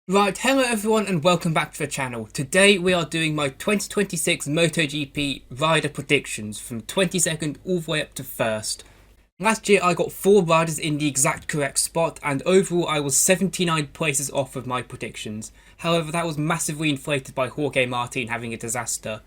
Right, hello everyone and welcome back to the channel. Today we are doing my 2026 MotoGP rider predictions from 22nd all the way up to 1st. Last year I got 4 riders in the exact correct spot and overall I was 79 places off of my predictions. However, that was massively inflated by Jorge Martin having a disaster.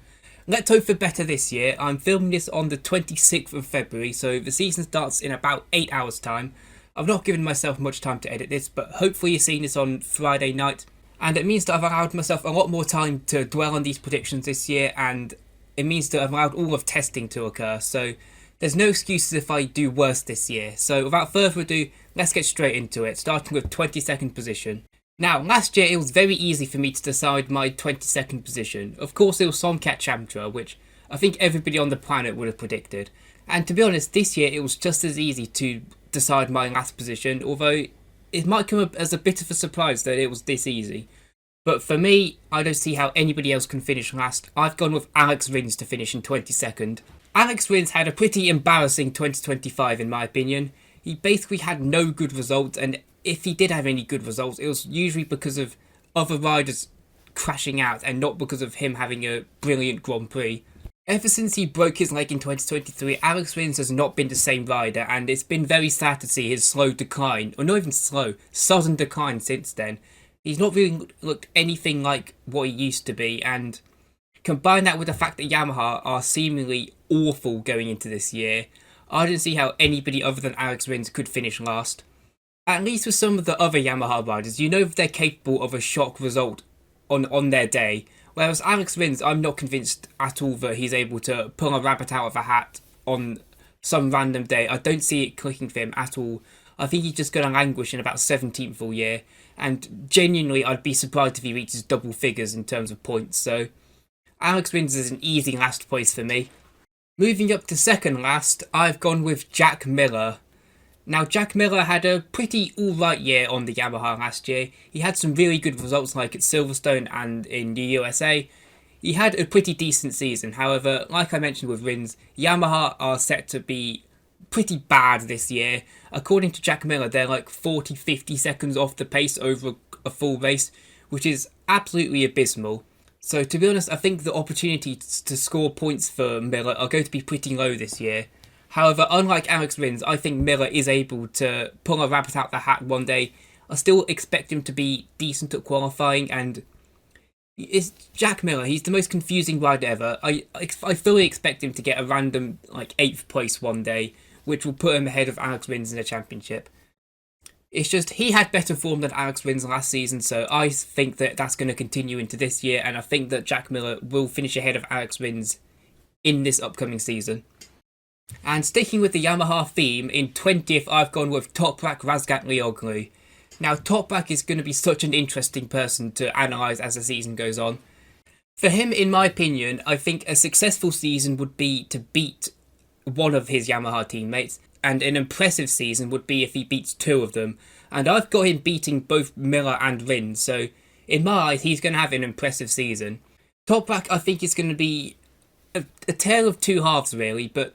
Let's hope for better this year. I'm filming this on the 26th of February, so the season starts in about 8 hours time. I've not given myself much time to edit this, but hopefully you're seeing this on Friday night. And it means that I've allowed myself a lot more time to dwell on these predictions this year, and it means that I've allowed all of testing to occur, so there's no excuses if I do worse this year. So without further ado, let's get straight into it, starting with 22nd position. Now, last year it was very easy for me to decide my 22nd position. Of course, it was Somcat Chamtra, which I think everybody on the planet would have predicted. And to be honest, this year it was just as easy to decide my last position, although it might come up as a bit of a surprise that it was this easy. But for me, I don't see how anybody else can finish last. I've gone with Alex Rins to finish in 22nd. Alex Rins had a pretty embarrassing 2025 in my opinion. He basically had no good results, and if he did have any good results, it was usually because of other riders crashing out and not because of him having a brilliant Grand Prix. Ever since he broke his leg in 2023, Alex Rins has not been the same rider, and it's been very sad to see his slow decline, or not even slow, sudden decline since then. He's not really looked anything like what he used to be, and combine that with the fact that Yamaha are seemingly awful going into this year, I don't see how anybody other than Alex Rins could finish last. At least with some of the other Yamaha riders, you know they're capable of a shock result on their day. Whereas Alex Rins, I'm not convinced at all that he's able to pull a rabbit out of a hat on some random day. I don't see it clicking for him at all. I think he's just going to languish in about 17th all year. And genuinely, I'd be surprised if he reaches double figures in terms of points. So Alex Rins is an easy last place for me. Moving up to second last, I've gone with Jack Miller. Now, Jack Miller had a pretty alright year on the Yamaha last year. He had some really good results like at Silverstone and in the USA. He had a pretty decent season. However, like I mentioned with Rins, Yamaha are set to be pretty bad this year. According to Jack Miller, they're like 40-50 seconds off the pace over a full race, which is absolutely abysmal. So to be honest, I think the opportunities to score points for Miller are going to be pretty low this year. However, unlike Alex Rins, I think Miller is able to pull a rabbit out the hat one day. I still expect him to be decent at qualifying, and it's Jack Miller. He's the most confusing rider ever. I fully expect him to get a random like 8th place one day, which will put him ahead of Alex Rins in the championship. It's just he had better form than Alex Rins last season, so I think that that's going to continue into this year, and I think that Jack Miller will finish ahead of Alex Rins in this upcoming season. And sticking with the Yamaha theme, in 20th I've gone with Toprak Razgatlioglu. Now, Toprak is going to be such an interesting person to analyse as the season goes on. For him, in my opinion, I think a successful season would be to beat one of his Yamaha teammates, and an impressive season would be if he beats 2 of them. And I've got him beating both Miller and Rins, so in my eyes he's going to have an impressive season. Toprak, I think, is going to be a tale of two halves really, but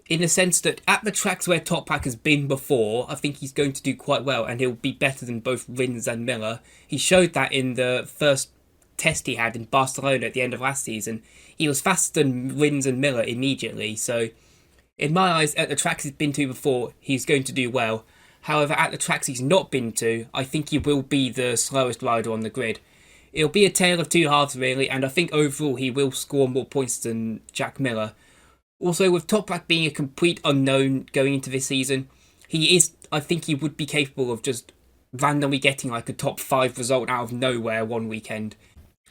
in the sense that at the tracks where Toprak has been before, I think he's going to do quite well, and he'll be better than both Rins and Miller. He showed that in the first test he had in Barcelona at the end of last season. He was faster than Rins and Miller immediately, so in my eyes, at the tracks he's been to before, he's going to do well. However, at the tracks he's not been to, I think he will be the slowest rider on the grid. It'll be a tale of two halves really, and I think overall he will score more points than Jack Miller. Also, with Toprak being a complete unknown going into this season, I think he would be capable of just randomly getting like a top 5 result out of nowhere one weekend.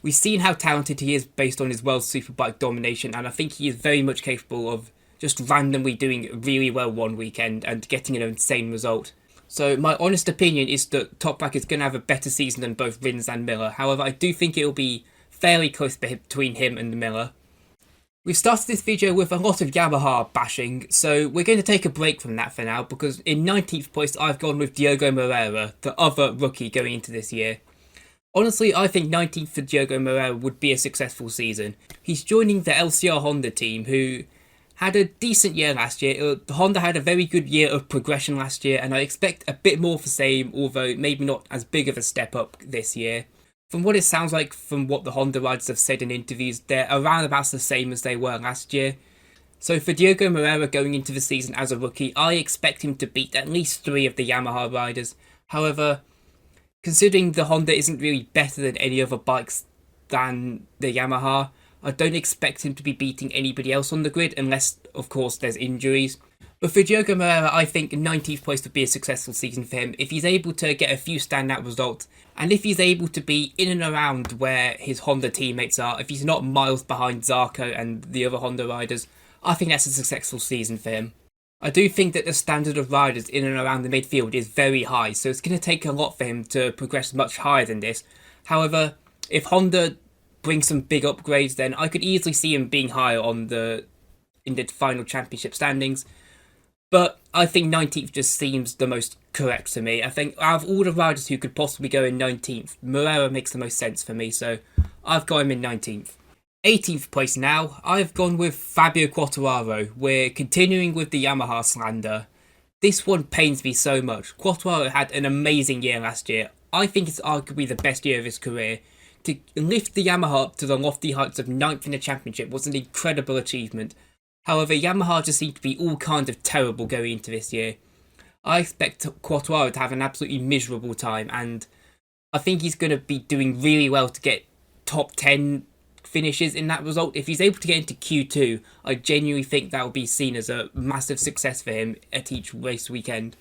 We've seen how talented he is based on his World Superbike domination, and I think he is very much capable of just randomly doing really well one weekend and getting an insane result. So my honest opinion is that Toprak is going to have a better season than both Rins and Miller. However, I do think it will be fairly close between him and Miller. We've started this video with a lot of Yamaha bashing, so we're going to take a break from that for now, because in 19th place I've gone with Diogo Moreira, the other rookie going into this year. Honestly, I think 19th for Diogo Moreira would be a successful season. He's joining the LCR Honda team, who had a decent year last year. Honda had a very good year of progression last year, and I expect a bit more of the same, although maybe not as big of a step up this year. From what it sounds like, from what the Honda riders have said in interviews, they're around about the same as they were last year. So for Diogo Moreira going into the season as a rookie, I expect him to beat at least 3 of the Yamaha riders. However, considering the Honda isn't really better than any other bikes than the Yamaha, I don't expect him to be beating anybody else on the grid unless, of course, there's injuries. But for Diogo Moreira, I think 19th place would be a successful season for him if he's able to get a few standout results, and if he's able to be in and around where his Honda teammates are, if he's not miles behind Zarco and the other Honda riders. I think that's a successful season for him. I do think that the standard of riders in and around the midfield is very high, so it's going to take a lot for him to progress much higher than this. However, if Honda brings some big upgrades, then I could easily see him being higher in the final championship standings. But I think 19th just seems the most correct to me. I think out of all the riders who could possibly go in 19th, Moreira makes the most sense for me, so I've got him in 19th. 18th place now, I've gone with Fabio Quartararo. We're continuing with the Yamaha slander. This one pains me so much. Quartararo had an amazing year last year. I think it's arguably the best year of his career. To lift the Yamaha up to the lofty heights of 9th in the championship was an incredible achievement. However, Yamaha just seem to be all kinds of terrible going into this year. I expect Quartararo to have an absolutely miserable time, and I think he's going to be doing really well to get top 10 finishes in that result. If he's able to get into Q2, I genuinely think that will be seen as a massive success for him at each race weekend.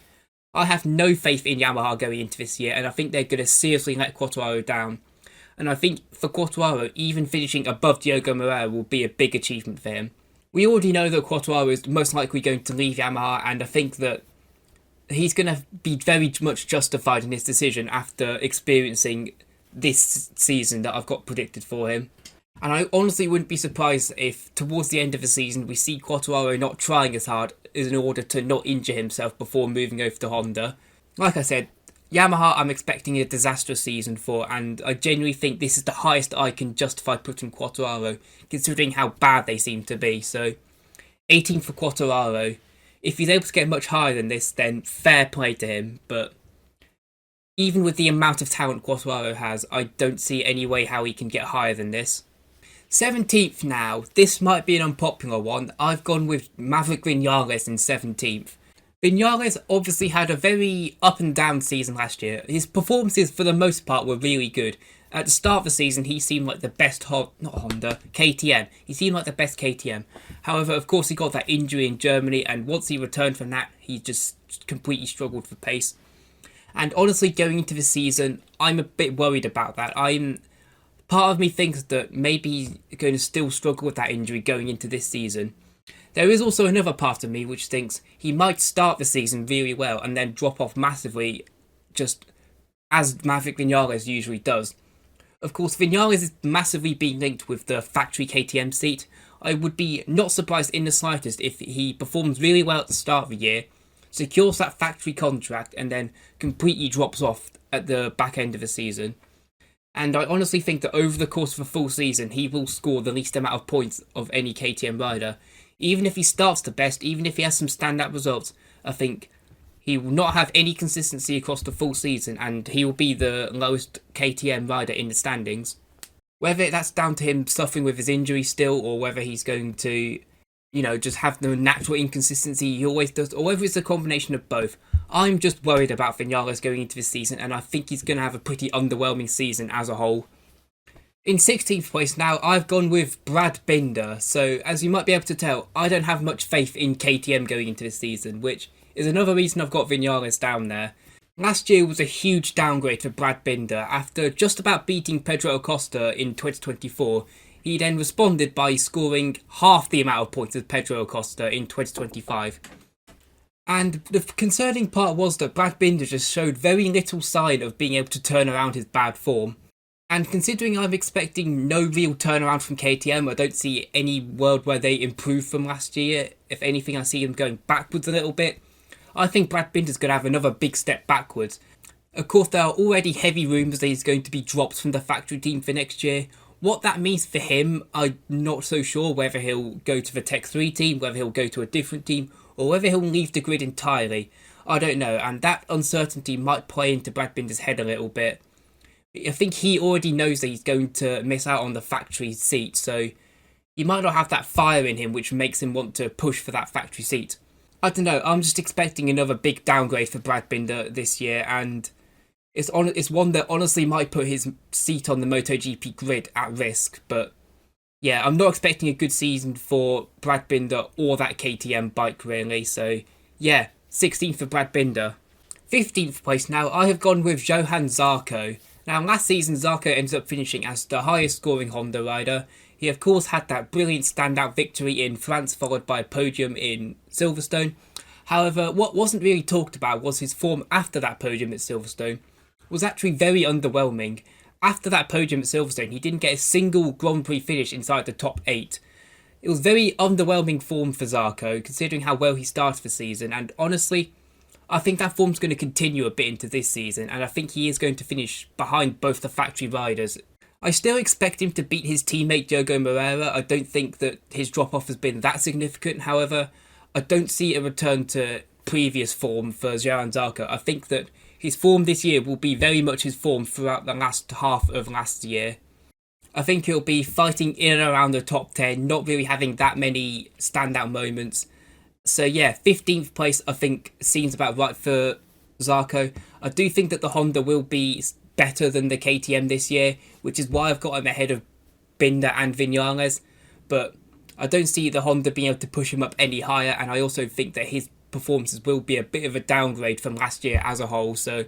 I have no faith in Yamaha going into this year, and I think they're going to seriously let Quartararo down. And I think for Quartararo, even finishing above Diogo Moreira will be a big achievement for him. We already know that Quartararo is most likely going to leave Yamaha, and I think that he's going to be very much justified in his decision after experiencing this season that I've got predicted for him. And I honestly wouldn't be surprised if towards the end of the season we see Quartararo not trying as hard in order to not injure himself before moving over to Honda. Like I said, Yamaha I'm expecting a disastrous season for, and I genuinely think this is the highest I can justify putting Quartararo, considering how bad they seem to be. So 18 for Quartararo. If he's able to get much higher than this, then fair play to him, but even with the amount of talent Quartararo has, I don't see any way how he can get higher than this. 17th now, this might be an unpopular one. I've gone with Maverick Vinales in 17th. Vinales obviously had a very up and down season last year. His performances for the most part were really good. At the start of the season he seemed like the best KTM. He seemed like the best KTM. However, of course he got that injury in Germany, and once he returned from that he just completely struggled for pace. And honestly, going into the season, I'm a bit worried about that. Part of me thinks that maybe he's going to still struggle with that injury going into this season. There is also another part of me which thinks he might start the season really well and then drop off massively, just as Maverick Vinales usually does. Of course, Vinales is massively being linked with the factory KTM seat. I would be not surprised in the slightest if he performs really well at the start of the year, secures that factory contract, and then completely drops off at the back end of the season. And I honestly think that over the course of a full season, he will score the least amount of points of any KTM rider. Even if he starts the best, even if he has some standout results, I think he will not have any consistency across the full season, and he will be the lowest KTM rider in the standings. Whether that's down to him suffering with his injury still, or whether he's going to, just have the natural inconsistency he always does, or whether it's a combination of both. I'm just worried about Vinales going into this season, and I think he's going to have a pretty underwhelming season as a whole. In 16th place now, I've gone with Brad Binder. So, as you might be able to tell, I don't have much faith in KTM going into this season, which is another reason I've got Vinales down there. Last year was a huge downgrade for Brad Binder. After just about beating Pedro Acosta in 2024, he then responded by scoring half the amount of points as Pedro Acosta in 2025. And the concerning part was that Brad Binder just showed very little sign of being able to turn around his bad form. And considering I'm expecting no real turnaround from KTM, I don't see any world where they improve from last year. If anything, I see them going backwards a little bit. I think Brad Binder's going to have another big step backwards. Of course, there are already heavy rumours that he's going to be dropped from the factory team for next year. What that means for him, I'm not so sure. Whether he'll go to the Tech 3 team, whether he'll go to a different team, or whether he'll leave the grid entirely. I don't know, and that uncertainty might play into Brad Binder's head a little bit. I think he already knows that he's going to miss out on the factory seat, so he might not have that fire in him which makes him want to push for that factory seat. I don't know, I'm just expecting another big downgrade for Brad Binder this year, and it's one that honestly might put his seat on the MotoGP grid at risk, but yeah, I'm not expecting a good season for Brad Binder or that KTM bike really, so yeah, 16th for Brad Binder. 15th place now, I have gone with Johann Zarco. Now, last season, Zarco ended up finishing as the highest scoring Honda rider. He, of course, had that brilliant standout victory in France, followed by a podium in Silverstone. However, what wasn't really talked about was his form after that podium at Silverstone. It was actually very underwhelming. After that podium at Silverstone, he didn't get a single Grand Prix finish inside the top 8. It was very underwhelming form for Zarco, considering how well he started the season, and honestly, I think that form's going to continue a bit into this season, and I think he is going to finish behind both the factory riders. I still expect him to beat his teammate Diogo Moreira. I don't think that his drop-off has been that significant. However, I don't see a return to previous form for Johann Zarco. I think that his form this year will be very much his form throughout the last half of last year. I think he'll be fighting in and around the top 10, not really having that many standout moments. So yeah, 15th place I think seems about right for Zarco. I do think that the Honda will be better than the KTM this year, which is why I've got him ahead of Binder and Vinales. But I don't see the Honda being able to push him up any higher, and I also think that his performances will be a bit of a downgrade from last year as a whole. So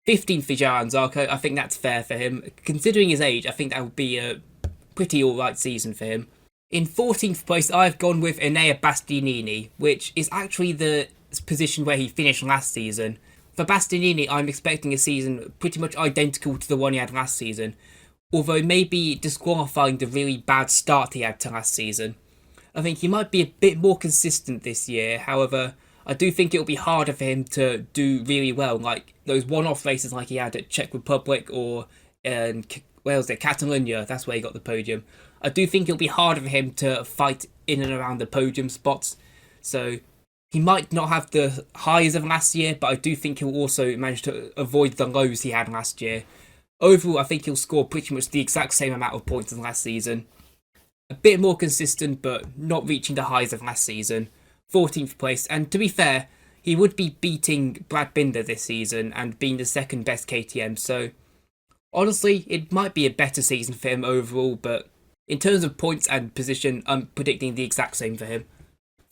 15th for Johann Zarco, I think that's fair for him. Considering his age, I think that would be a pretty alright season for him. In 14th place, I've gone with Enea Bastianini, which is actually the position where he finished last season. For Bastianini, I'm expecting a season pretty much identical to the one he had last season, although maybe disqualifying the really bad start he had to last season. I think he might be a bit more consistent this year, however, I do think it'll be harder for him to do really well, like those one-off races like he had at Czech Republic or where was it, Catalonia, that's where he got the podium. I do think it'll be harder for him to fight in and around the podium spots, so he might not have the highs of last year, but I do think he'll also manage to avoid the lows he had last year. Overall, I think he'll score pretty much the exact same amount of points as last season. A bit more consistent, but not reaching the highs of last season. 14th place, and to be fair, he would be beating Brad Binder this season and being the second best KTM, so honestly, it might be a better season for him overall, but in terms of points and position, I'm predicting the exact same for him.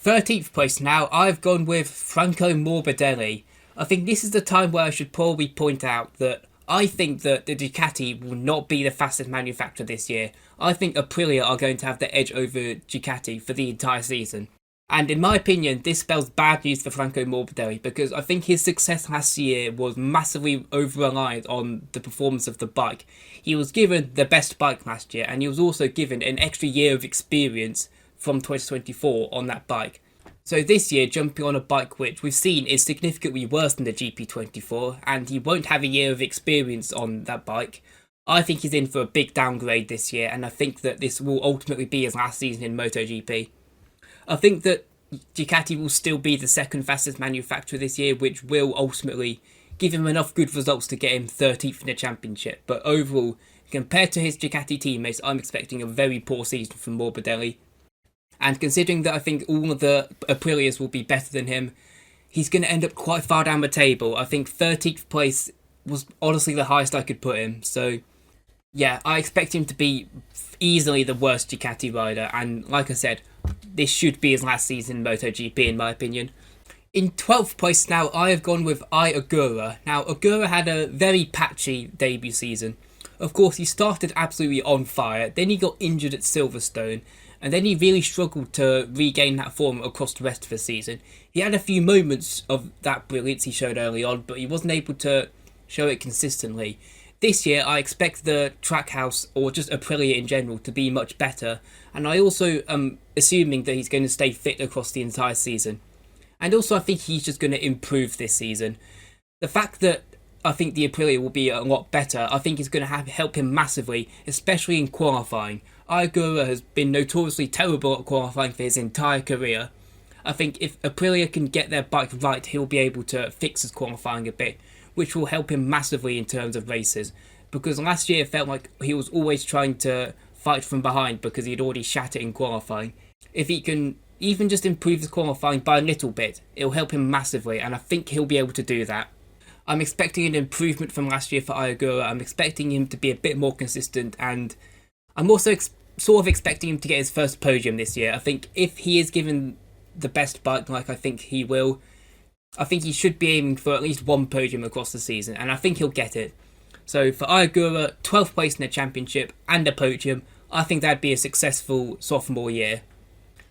13th place now, I've gone with Franco Morbidelli. I think this is the time where I should probably point out that I think that the Ducati will not be the fastest manufacturer this year. I think Aprilia are going to have the edge over Ducati for the entire season. And in my opinion, this spells bad news for Franco Morbidelli because I think his success last year was massively over-reliant on the performance of the bike. He was given the best bike last year, and he was also given an extra year of experience from 2024 on that bike. So this year, jumping on a bike which we've seen is significantly worse than the GP24, and he won't have a year of experience on that bike, I think he's in for a big downgrade this year, and I think that this will ultimately be his last season in MotoGP. I think that Ducati will still be the second fastest manufacturer this year, which will ultimately give him enough good results to get him 13th in the championship. But overall, compared to his Ducati teammates, I'm expecting a very poor season from Morbidelli. And considering that I think all of the Aprilias will be better than him, he's going to end up quite far down the table. I think 13th place was honestly the highest I could put him. So yeah, I expect him to be easily the worst Ducati rider. And like I said, this should be his last season in MotoGP in my opinion. In 12th place now, I have gone with Ai Ogura. Now, Ogura had a very patchy debut season. Of course, he started absolutely on fire, then he got injured at Silverstone, and then he really struggled to regain that form across the rest of the season. He had a few moments of that brilliance he showed early on, but he wasn't able to show it consistently. This year, I expect the Trackhouse, or just Aprilia in general, to be much better, and I also am assuming that he's going to stay fit across the entire season. And also, I think he's just going to improve this season. The fact that I think the Aprilia will be a lot better, I think is going to help him massively, especially in qualifying. Ai Ogura has been notoriously terrible at qualifying for his entire career. I think if Aprilia can get their bike right, he'll be able to fix his qualifying a bit, which will help him massively in terms of races. because last year it felt like he was always trying to fight from behind because he'd already shat it in qualifying. If he can even just improve his qualifying by a little bit, it'll help him massively, and I think he'll be able to do that. I'm expecting an improvement from last year for Ayagura. I'm expecting him to be a bit more consistent, and I'm also sort of expecting him to get his first podium this year. I think if he is given the best bike, like I think he will, I think he should be aiming for at least one podium across the season, and I think he'll get it. So for Ayagura, 12th place in the championship and a podium, I think that'd be a successful sophomore year.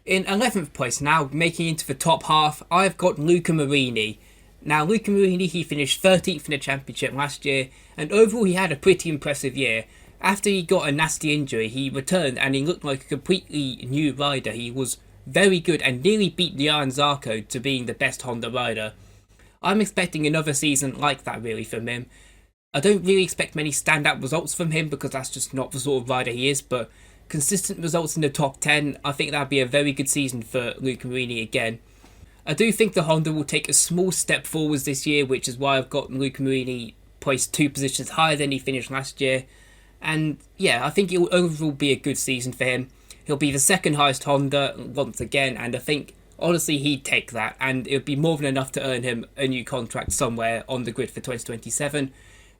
In 11th place now, making into the top half, I've got Luca Marini. Now, Luca Marini, he finished 13th in the championship last year, and overall he had a pretty impressive year. After he got a nasty injury, he returned and he looked like a completely new rider. He was very good and nearly beat Lian Zarco to being the best Honda rider. I'm expecting another season like that really from him. I don't really expect many standout results from him because that's just not the sort of rider he is, but consistent results in the top 10, I think that'd be a very good season for Luca Marini again. I do think the Honda will take a small step forwards this year, which is why I've got Luca Marini placed 2 positions higher than he finished last year. And yeah, I think it will overall be a good season for him. He'll be the second highest Honda once again, and I think honestly he'd take that, and it would be more than enough to earn him a new contract somewhere on the grid for 2027,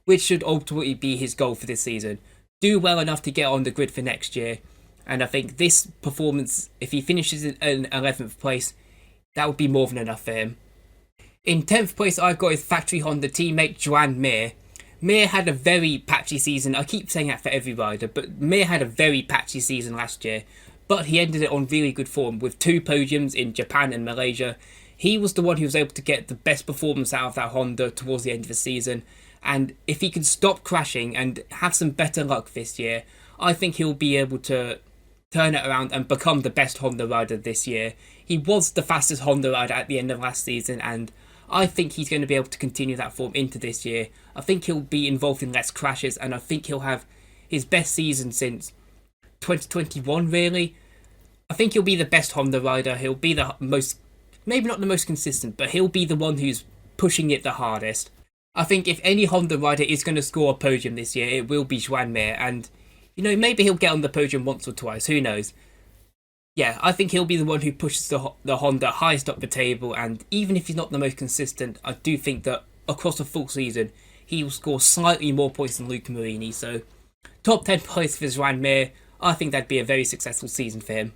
which should ultimately be his goal for this season. Do well enough to get on the grid for next year, and I think this performance, if he finishes in 11th place, that would be more than enough for him. In 10th place, I've got his factory Honda teammate Joan Mir. Mir had a very patchy season. I keep saying that for every rider, but Mir had a very patchy season last year, but he ended it on really good form with 2 podiums in Japan and Malaysia. He was the one who was able to get the best performance out of that Honda towards the end of the season, and if he can stop crashing and have some better luck this year, I think he'll be able to turn it around and become the best Honda rider this year. He was the fastest Honda rider at the end of last season, and I think he's going to be able to continue that form into this year. I think he'll be involved in less crashes, and I think he'll have his best season since 2021, really. I think he'll be the best Honda rider. He'll be the most, maybe not the most consistent, but he'll be the one who's pushing it the hardest. I think if any Honda rider is going to score a podium this year, it will be Joan Mir, and maybe he'll get on the podium once or twice, who knows. Yeah, I think he'll be the one who pushes the Honda highest up the table, and even if he's not the most consistent, I do think that across a full season, he will score slightly more points than Luca Marini, so top 10 place for Joan Mir, I think that'd be a very successful season for him.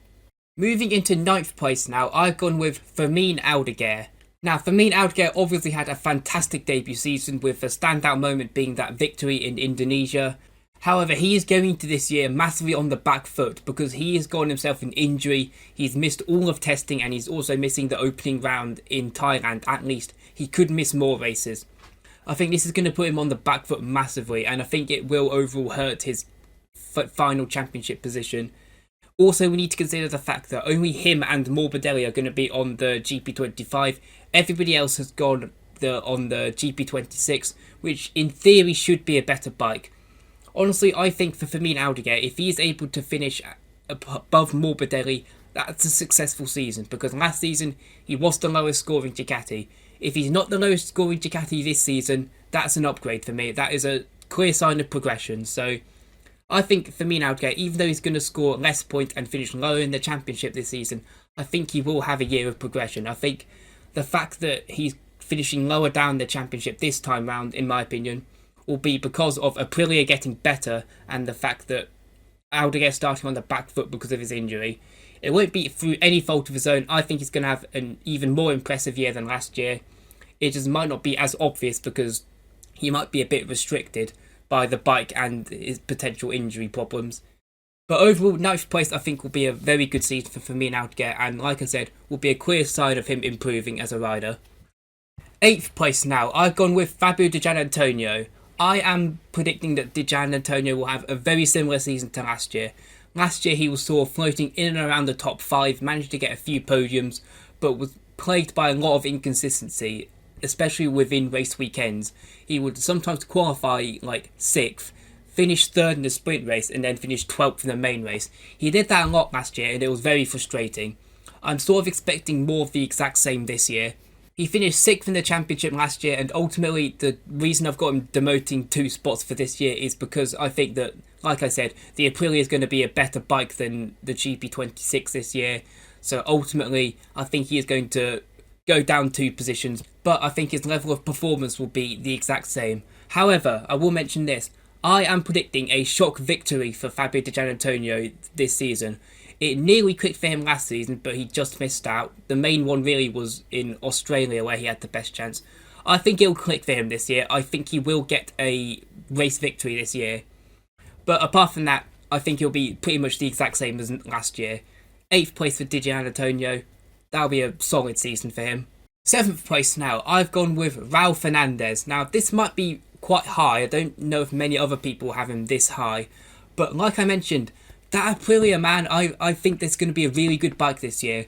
Moving into 9th place now, I've gone with Fermin Aldeguer. Now, Fermin Aldeguer obviously had a fantastic debut season, with the standout moment being that victory in Indonesia. However, he is going into this year massively on the back foot because he has gotten himself an injury. He's missed all of testing, and he's also missing the opening round in Thailand. At least he could miss more races. I think this is going to put him on the back foot massively, and I think it will overall hurt his final championship position. Also, we need to consider the fact that only him and Morbidelli are going to be on the GP25. Everybody else has gone on the GP26, which in theory should be a better bike. Honestly, I think for Fermin Aldeguer, if he is able to finish above Morbidelli, that's a successful season, because last season he was the lowest scoring Ducati. If he's not the lowest scoring Ducati this season, that's an upgrade for me. That is a clear sign of progression. So I think Fermin Aldeguer, even though he's going to score less points and finish lower in the championship this season, I think he will have a year of progression. I think the fact that he's finishing lower down the championship this time round, in my opinion, will be because of Aprilia getting better and the fact that Aldeguer starting on the back foot because of his injury. It won't be through any fault of his own. I think he's going to have an even more impressive year than last year. It just might not be as obvious because he might be a bit restricted by the bike and his potential injury problems. But overall, 9th place I think will be a very good season for Fermin Aldeguer, and like I said, will be a clear sign of him improving as a rider. 8th place now, I've gone with Fabio Di Giannantonio. I am predicting that Di Giannantonio will have a very similar season to last year. Last year he was sort of floating in and around the top 5, managed to get a few podiums, but was plagued by a lot of inconsistency, especially within race weekends. He would sometimes qualify like 6th, finish 3rd in the sprint race, and then finish 12th in the main race. He did that a lot last year, and it was very frustrating. I'm sort of expecting more of the exact same this year. He finished 6th in the championship last year, and ultimately the reason I've got him demoting 2 spots for this year is because I think that, like I said, the Aprilia is going to be a better bike than the GP26 this year. So ultimately, I think he is going to go down 2 positions, but I think his level of performance will be the exact same. However, I will mention this. I am predicting a shock victory for Fabio Di Giannantonio this season. It nearly clicked for him last season, but he just missed out. The main one really was in Australia, where he had the best chance. I think it'll click for him this year. I think he will get a race victory this year. But apart from that, I think he'll be pretty much the exact same as last year. 8th place for Di Giannantonio. That'll be a solid season for him. 7th place now, I've gone with Raul Fernandez. Now, this might be quite high. I don't know if many other people have him this high. But like I mentioned, that Aprilia, man, I think there's going to be a really good bike this year.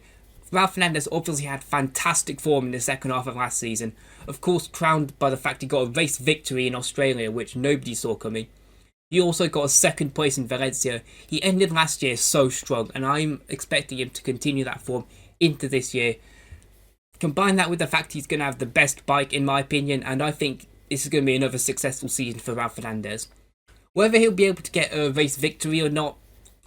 Raul Fernandez obviously had fantastic form in the second half of last season. Of course, crowned by the fact he got a race victory in Australia, which nobody saw coming. He also got a 2nd place in Valencia. He ended last year so strong, and I'm expecting him to continue that form into this year. Combine that with the fact he's going to have the best bike, in my opinion, and I think this is going to be another successful season for Raul Fernandez. Whether he'll be able to get a race victory or not,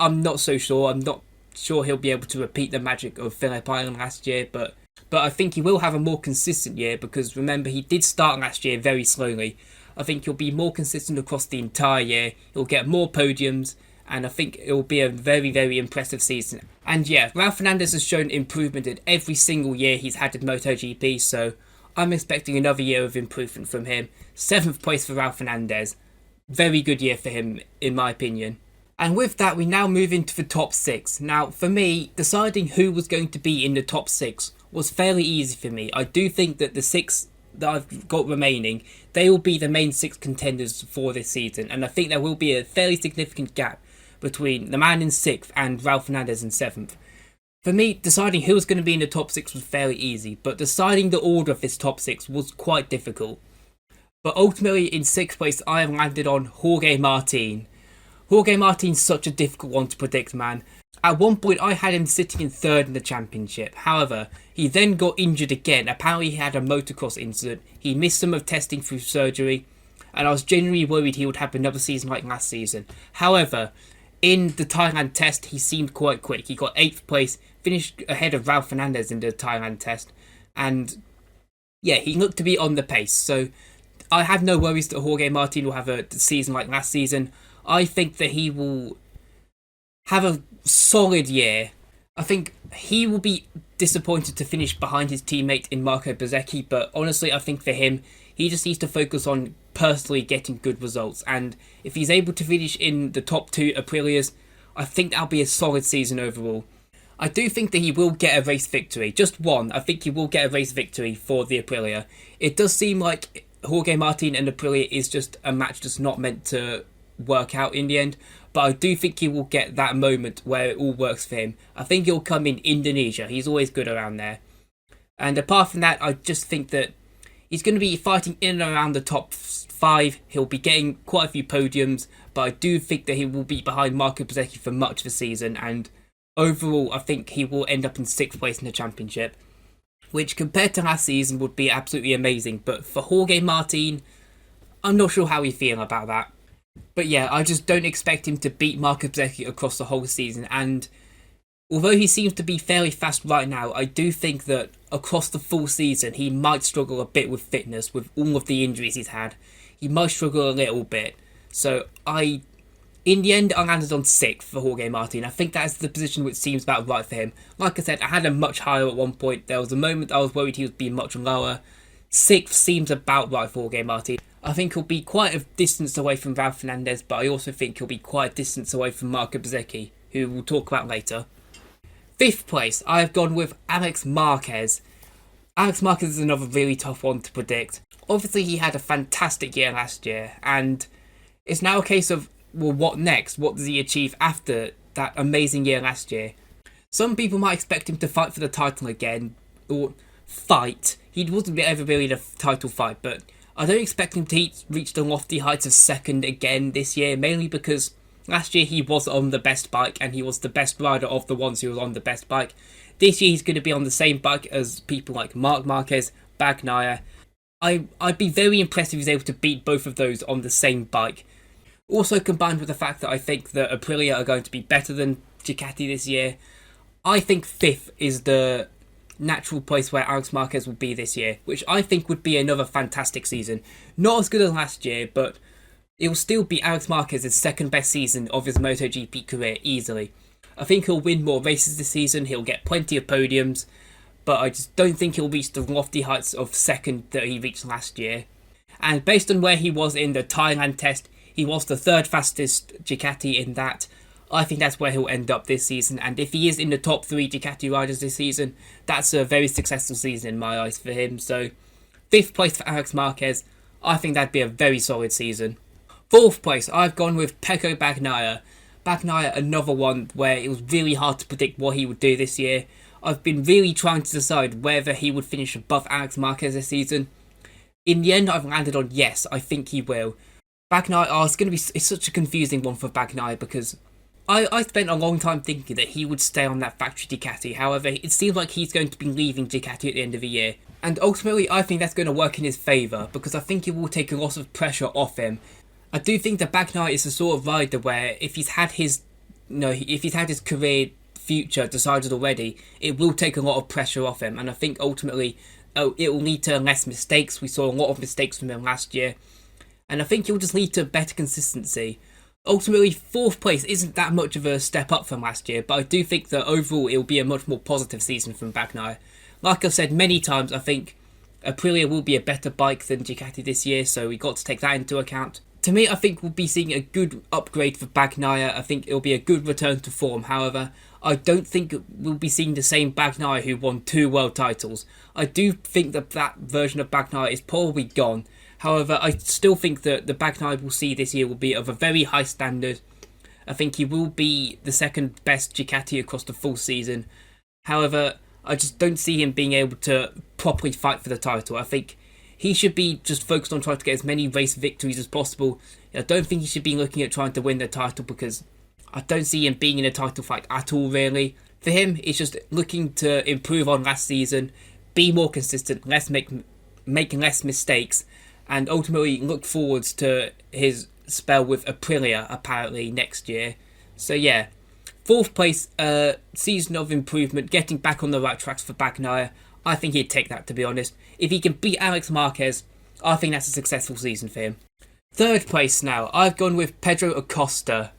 I'm not so sure. I'm not sure he'll be able to repeat the magic of Phillip Island last year, but I think he will have a more consistent year, because remember, he did start last year very slowly. I think he'll be more consistent across the entire year. He'll get more podiums, and I think it will be a very, very impressive season. And yeah, Raul Fernandez has shown improvement in every single year he's had in MotoGP, so I'm expecting another year of improvement from him. 7th place for Raul Fernandez. Very good year for him, in my opinion. And with that, we now move into the top 6. Now, for me, deciding who was going to be in the top 6 was fairly easy for me. I do think that the 6 that I've got remaining, they will be the main 6 contenders for this season. And I think there will be a fairly significant gap between the man in 6th and Raul Fernandez in 7th. For me, deciding who was going to be in the top 6 was fairly easy, but deciding the order of this top 6 was quite difficult. But ultimately, in 6th place, I have landed on Jorge Martin. Jorge Martin's such a difficult one to predict, man. At one point, I had him sitting in 3rd in the championship. However, he then got injured again. Apparently, he had a motocross incident. He missed some of testing through surgery, and I was genuinely worried he would have another season like last season. However, in the Thailand test, he seemed quite quick. He got 8th place, finished ahead of Raul Fernandez in the Thailand test, and yeah, he looked to be on the pace. So I have no worries that Jorge Martin will have a season like last season. I think that he will have a solid year. I think he will be disappointed to finish behind his teammate in Marco Bezzecchi, but honestly, I think for him, he just needs to focus on personally getting good results. And if he's able to finish in the top 2 Aprilias, I think that'll be a solid season overall. I do think that he will get a race victory. Just one. I think he will get a race victory for the Aprilia. It does seem like Jorge Martin and Aprilia is just a match that's not meant to work out in the end, but I do think he will get that moment where it all works for him. I think he'll come in Indonesia. He's always good around there. And apart from that, I just think that he's going to be fighting in and around the top 5. He'll be getting quite a few podiums, but I do think that he will be behind Marco Bezzecchi for much of the season, and overall I think he will end up in 6th place in the championship, which compared to last season would be absolutely amazing. But for Jorge Martin, I'm not sure how we feel about that. But yeah, I just don't expect him to beat Marco Bezzecchi across the whole season, and although he seems to be fairly fast right now, I do think that across the full season he might struggle a bit with fitness with all of the injuries he's had. He might struggle a little bit. So in the end, I landed on 6th for Jorge Martin. I think that's the position which seems about right for him. Like I said, I had him much higher at one point. There was a moment I was worried he would be much lower. 6th seems about right for Jorge Martin. I think he'll be quite a distance away from Raul Fernandez, but I also think he'll be quite a distance away from Marco Bezzecchi, who we'll talk about later. 5th place, I have gone with Alex Marquez. Alex Marquez is another really tough one to predict. Obviously, he had a fantastic year last year, and it's now a case of, well, what next? What does he achieve after that amazing year last year? Some people might expect him to fight for the title again, or fight. He wasn't ever really in a title fight, but I don't expect him to reach the lofty heights of 2nd again this year, mainly because last year he was on the best bike and he was the best rider of the ones who was on the best bike. This year he's going to be on the same bike as people like Marc Marquez, Bagnaia. I'd be very impressed if he's able to beat both of those on the same bike. Also, combined with the fact that I think that Aprilia are going to be better than Ducati this year, I think 5th is the natural place where Alex Marquez will be this year, which I think would be another fantastic season. Not as good as last year, but it will still be Alex Marquez's second best season of his MotoGP career easily. I think he'll win more races this season, he'll get plenty of podiums, but I just don't think he'll reach the lofty heights of second that he reached last year. And based on where he was in the Thailand test, he was the 3rd fastest Ducati in that. I think that's where he'll end up this season, and if he is in the top 3 Ducati riders this season, that's a very successful season in my eyes for him. So 5th place for Alex Marquez, I think that'd be a very solid season. 4th place, I've gone with Pecco Bagnaia. Bagnaia, another one where it was really hard to predict what he would do this year. I've been really trying to decide whether he would finish above Alex Marquez this season. In the end, I've landed on yes, I think he will. Bagnaia, it's such a confusing one for Bagnaia because I spent a long time thinking that he would stay on that factory Ducati. However, it seems like he's going to be leaving Ducati at the end of the year. And ultimately, I think that's going to work in his favour because I think it will take a lot of pressure off him. I do think that Bagnaia is the sort of rider where if he's had his career future decided already, it will take a lot of pressure off him. And I think ultimately, it will lead to less mistakes. We saw a lot of mistakes from him last year. And I think it will just lead to better consistency. Ultimately, 4th place isn't that much of a step up from last year, but I do think that overall it will be a much more positive season from Bagnaia. Like I've said many times, I think Aprilia will be a better bike than Ducati this year, so we got to take that into account. To me, I think we'll be seeing a good upgrade for Bagnaia. I think it'll be a good return to form. However, I don't think we'll be seeing the same Bagnaia who won 2 world titles. I do think that version of Bagnaia is probably gone. However, I still think that the Bagnaia we'll see this year will be of a very high standard. I think he will be the second best Ducati across the full season. However, I just don't see him being able to properly fight for the title. I think he should be just focused on trying to get as many race victories as possible. I don't think he should be looking at trying to win the title because I don't see him being in a title fight at all, really. For him, it's just looking to improve on last season, be more consistent, make less mistakes, and ultimately look forwards to his spell with Aprilia apparently next year. So yeah, 4th place, season of improvement, getting back on the right tracks for Bagnaia. I think he'd take that, to be honest. If he can beat Alex Marquez, I think that's a successful season for him. 3rd place now, I've gone with Pedro Acosta.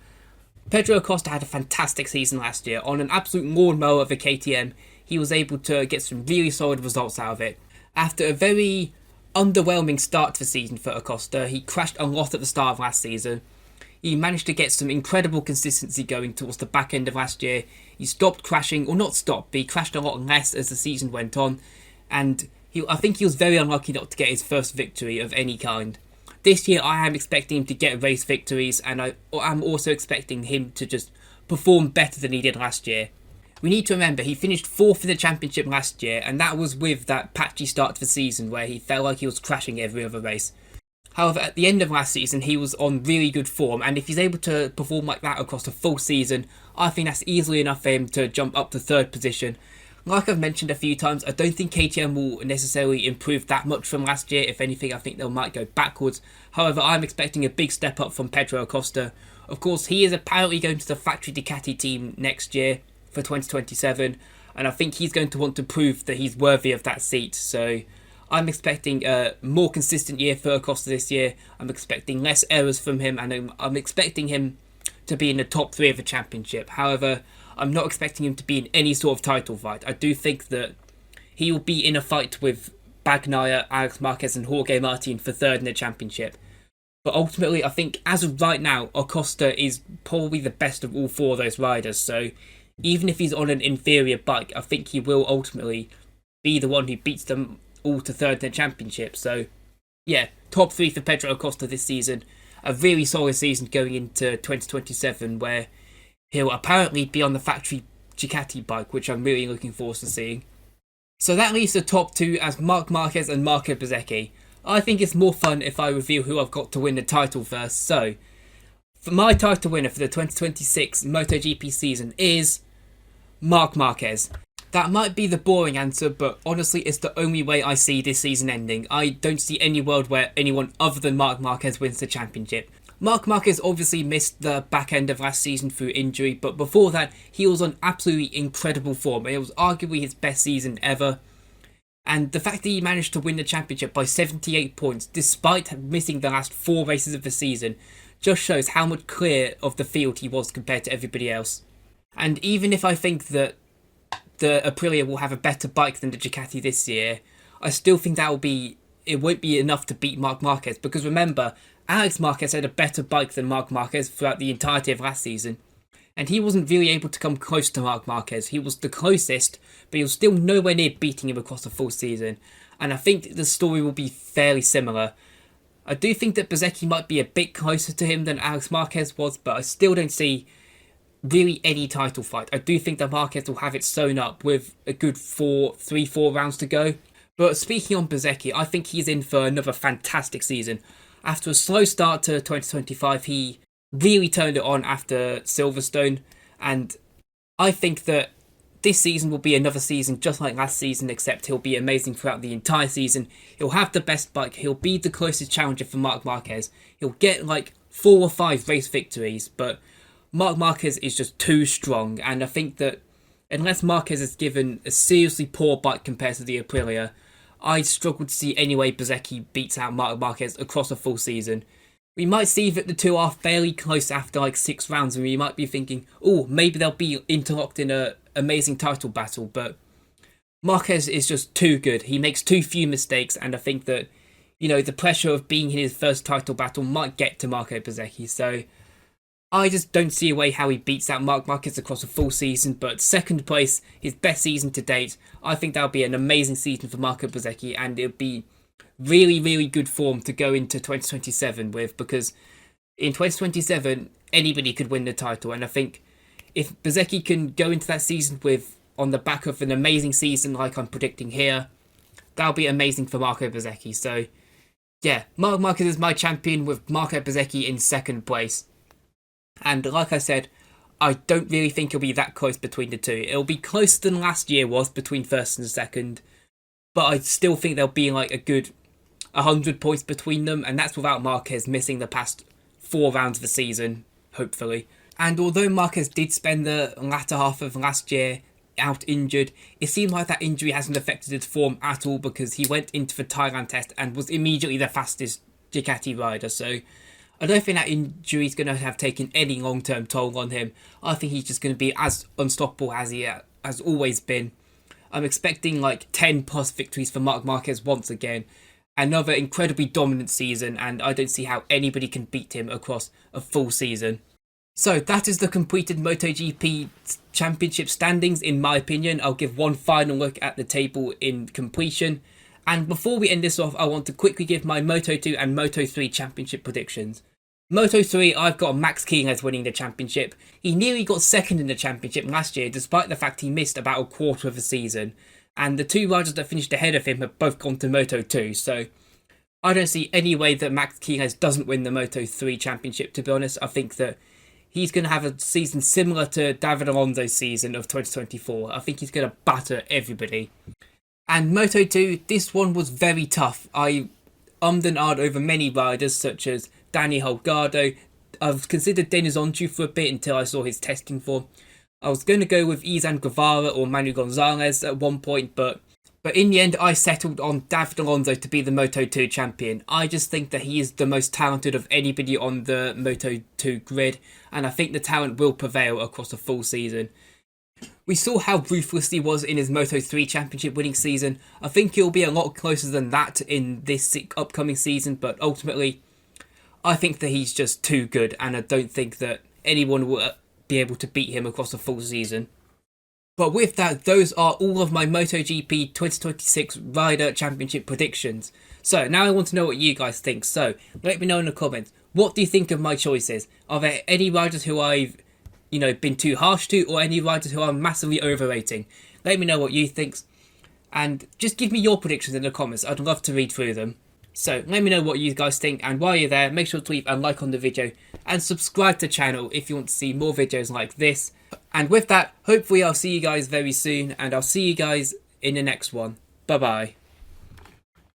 Pedro Acosta had a fantastic season last year. On an absolute lawnmower of a KTM, he was able to get some really solid results out of it. After a very underwhelming start to the season for Acosta, he crashed a lot at the start of last season. He managed to get some incredible consistency going towards the back end of last year. He stopped crashing, or not stopped, but he crashed a lot less as the season went on. And I think he was very unlucky not to get his first victory of any kind. This year I am expecting him to get race victories, and I'm also expecting him to just perform better than he did last year. We need to remember he finished 4th in the championship last year, and that was with that patchy start to the season where he felt like he was crashing every other race. However, at the end of last season, he was on really good form, and if he's able to perform like that across a full season, I think that's easily enough for him to jump up to 3rd position. Like I've mentioned a few times, I don't think KTM will necessarily improve that much from last year. If anything, I think they might go backwards. However, I'm expecting a big step up from Pedro Acosta. Of course, he is apparently going to the factory Ducati team next year for 2027, and I think he's going to want to prove that he's worthy of that seat. So I'm expecting a more consistent year for Acosta this year. I'm expecting less errors from him, and I'm expecting him to be in the top 3 of the championship. However, I'm not expecting him to be in any sort of title fight. I do think that he will be in a fight with Bagnaia, Alex Marquez and Jorge Martin for 3rd in the championship. But ultimately, I think as of right now, Acosta is probably the best of all 4 of those riders. So even if he's on an inferior bike, I think he will ultimately be the one who beats them all to 3rd in the championship. So yeah, top 3 for Pedro Acosta this season. A really solid season going into 2027 where he'll apparently be on the factory Ducati bike, which I'm really looking forward to seeing. So that leaves the top 2 as Marc Marquez and Marco Bezzecchi. I think it's more fun if I reveal who I've got to win the title first. So, for my title winner for the 2026 MotoGP season is Marc Marquez. That might be the boring answer, but honestly, it's the only way I see this season ending. I don't see any world where anyone other than Marc Marquez wins the championship. Marc Marquez obviously missed the back end of last season through injury, but before that, he was on absolutely incredible form. It was arguably his best season ever. And the fact that he managed to win the championship by 78 points, despite missing the last 4 races of the season, just shows how much clear of the field he was compared to everybody else. And even if I think that the Aprilia will have a better bike than the Ducati this year, I still think it won't be enough to beat Marc Marquez, because remember, Alex Marquez had a better bike than Marc Marquez throughout the entirety of last season, and he wasn't really able to come close to Marc Marquez. He was the closest, but he was still nowhere near beating him across the full season, and I think the story will be fairly similar. I do think that Bezzecchi might be a bit closer to him than Alex Marquez was, but I still don't see really any title fight. I do think that Marquez will have it sewn up with a good 3-4 rounds to go. But speaking on Bezzecchi, I think he's in for another fantastic season. After a slow start to 2025, he really turned it on after Silverstone, and I think that this season will be another season just like last season, except he'll be amazing throughout the entire season. He'll have the best bike, he'll be the closest challenger for Marc Marquez, he'll get like 4 or 5 race victories, but Marc Marquez is just too strong, and I think that unless Marquez is given a seriously poor bike compared to the Aprilia, I struggle to see any way Bezzecchi beats out Marc Marquez across a full season. We might see that the two are fairly close after like 6 rounds, and we might be thinking, oh, maybe they'll be interlocked in an amazing title battle, but Marquez is just too good. He makes too few mistakes, and I think that, the pressure of being in his first title battle might get to Marco Bezzecchi, so I just don't see a way how he beats out Marc Marquez across a full season, but second place, his best season to date, I think that'll be an amazing season for Marco Bezzecchi, and it'll be really, really good form to go into 2027 with, because in 2027, anybody could win the title, and I think if Bezzecchi can go into that season on the back of an amazing season like I'm predicting here, that'll be amazing for Marco Bezzecchi. So, yeah, Marc Marquez is my champion with Marco Bezzecchi in second place. And like I said, I don't really think it'll be that close between the two. It'll be closer than last year was between first and second, but I still think there'll be like a good 100 points between them, and that's without Marquez missing the past 4 rounds of the season, hopefully. And although Marquez did spend the latter half of last year out injured, it seemed like that injury hasn't affected his form at all, because he went into the Thailand test and was immediately the fastest Ducati rider, so I don't think that injury is going to have taken any long-term toll on him. I think he's just going to be as unstoppable as he has always been. I'm expecting like 10 plus victories for Marc Marquez once again. Another incredibly dominant season, and I don't see how anybody can beat him across a full season. So that is the completed MotoGP championship standings in my opinion. I'll give one final look at the table in completion. And before we end this off, I want to quickly give my Moto2 and Moto3 championship predictions. Moto3, I've got Max Quinez winning the championship. He nearly got second in the championship last year, despite the fact he missed about a quarter of a season. And the 2 riders that finished ahead of him have both gone to Moto2, so I don't see any way that Max Quinez doesn't win the Moto3 championship, to be honest. I think that he's going to have a season similar to David Alonso's season of 2024. I think he's going to batter everybody. And Moto2, this one was very tough. I and ahed over many riders such as Danny Holgado. I've considered Denis Onju for a bit until I saw his testing form. I was going to go with Izan Guevara or Manu Gonzalez at one point, but in the end I settled on David Alonso to be the Moto2 champion. I just think that he is the most talented of anybody on the Moto2 grid, and I think the talent will prevail across a full season. We saw how ruthless he was in his Moto3 championship winning season. I think he'll be a lot closer than that in this upcoming season, but ultimately I think that he's just too good, and I don't think that anyone will be able to beat him across a full season. But with that, those are all of my MotoGP 2026 Rider Championship predictions. So now I want to know what you guys think. So let me know in the comments. What do you think of my choices? Are there any riders who I've been too harsh to, or any riders who I'm massively overrating? Let me know what you think, and just give me your predictions in the comments. I'd love to read through them. So let me know what you guys think, and while you're there, make sure to leave a like on the video and subscribe to the channel if you want to see more videos like this. And with that, hopefully I'll see you guys very soon, and I'll see you guys in the next one. Bye bye.